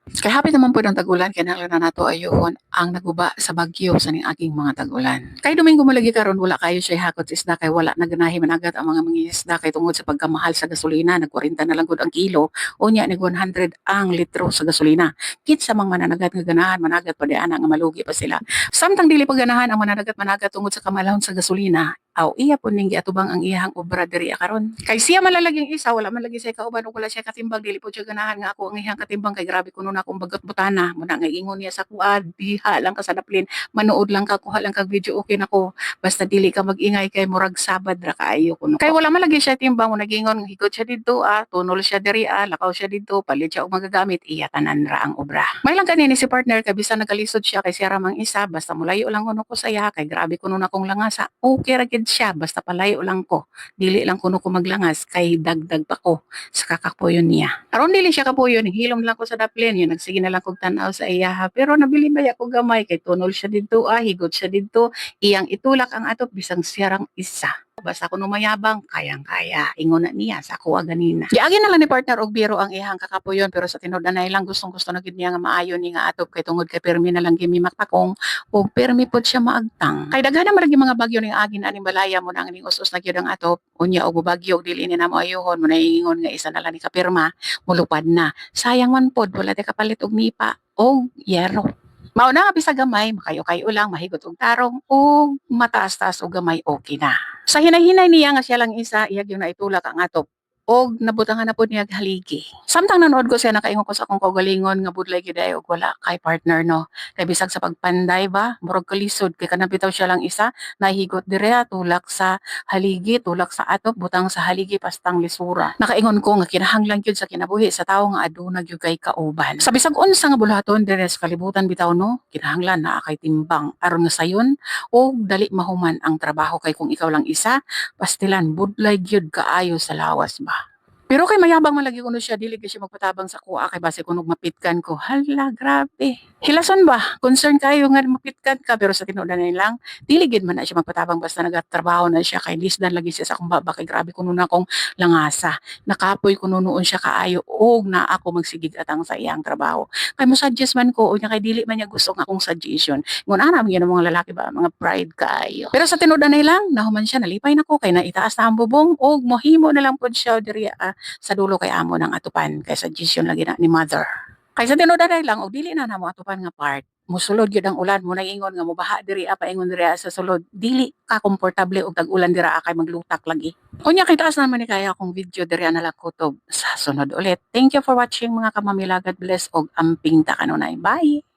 Kay hapit naman po ng tag-ulan kinahanglan na nato ayohon ang naguba sa bagyo sa ning aging mga tag-ulan. Kay Domingo malagi karon wala kayo siya hakot sa isda kay wala na ganahi managat ang mga mangingisda kay tungod sa pagkamahal sa gasolina nag 40 na lang gud ang kilo unya nag 100 ang litro sa gasolina. Kitsa mang mananagat nga ganahan managat pa di ana nga malugi pa sila. Samtang dili pa ganahan ang mananagat managat tungod sa kamalahon sa gasolina aw iya po ning giatubang ang iyang obra diri karon. Kay siya malalaging isa wala man lagi siya kauban ug wala siya katimbang dili po siya ganahan nga ako ang iyang katimbang kay grabe kuno na akong bagat butana mo na nga ingon niya sa kuad diha lang ka sa daplin manood lang ka kuha lang kag video okay nako basta dili ka magingay kay murag sabad ra kaayo kuno kay wala man lagi siya timbang mo nagingon higot siya didto tunol siya diri lakaw siya didto palit siya og magagamit iya tanan ra ang obra may lang kanini si partner kay bisan nagalisod siya kay siya ra mang isa basta mulayo lang kuno ko saya kay grabe kuno na kong langasa okay ra gid siya basta palayo lang ko dili lang kuno ko maglangas kay dagdag pa ko sa kakapuyon niya. Aron dili siya kapuyon, hilom lang ko sa daplin, yun nagsige na lang kog tan-aw sa iya. Pero nabili ba ko gamay kay tunol siya didto higot siya didto, iyang itulak ang atop bisang siyarang isa. Basta kuno mayabang, kayang-kaya. Ingon na niya sa kuha ganina. Giagi na lang ni partner og biro ang iyang kakapuyon pero sa tinud-anay lang gustong-gusto na gid niya nga maayo ni nga atop kay tungod kay permi na lang gimi maktakong o permi pod siya maagtang. Kay daghan na maragi mga bagyo ning agi na ning balaya mo nang ning us-us na gyud ang atop unya og bagyo og dili ni na mo ayohon mo naingon nga isa na lang ni kapirma mulupad na. Sayang man pod wala tay kapalit og nipa og yero. Mao na nga bisag gamay makayo-kayo lang mahigot og tarong og mataas-taas og gamay okay na. Sa hinay-hinay niya nga siya lang isa iyag yung naitulak ang atop og nabutangan na pod niya haligi. Samtang nanood ko siya nakaingon ko sa akong kaugalingon nga budlay gyud ay og wala kay partner no. Kay bisag sa pagpanday ba murag kalisod kay kanang bitaw siya lang isa nahigot dire tulak sa haligi tulak sa atop butang sa haligi pastang lisura. Nakaingon ko nga kinahanglan gyud sa kinabuhi sa tawo nga aduna gyud kay kauban. Sa bisag unsa nga bulaton dire sa kalibutan bitaw no kinahanglan naa kay timbang aron nga sayon og dali mahuman ang trabaho kay kung ikaw lang isa pastilan budlay gyud kaayo sa lawas ba. Pero kay mayabang man lagi kuno siya dili gyud siya magpatabang sa kuha kay base kuno mapitkan ko. Hala, grabe. Hilason ba? Concern kayo nga mapitkan ka pero sa tinuod na lang dili gyud man na siya magpatabang basta nagatrabaho na siya kay lisdan lagi siya sa akong baba kay grabe kuno na akong langasa. Nakapoy kuno noon siya kaayo og na ako magsigig atang sa iyang trabaho. Kay mo suggest man ko unya kay dili man niya gusto nga akong suggestion. Ngun ana man mga lalaki ba mga pride kaayo. Pero sa tinuod na lang nahuman siya nalipay nako kay naitaas na ang bubong og mohimo na lang pod siya diri sa dulo kay amo ng atupan kay suggestion lagi na ni mother. Kay sa tinuod lang og dili na namo atupan nga part. Musulod gyud ang ulan mo ingon nga mobaha diri paingon diri sa sulod. Dili ka komportable og tag-ulan dira kay maglutak lagi. Unya kay taas naman ni kaya akong video diri na lang kutob sa sunod ulit. Thank you for watching mga kamamila. God bless og amping ta kanunay. Bye.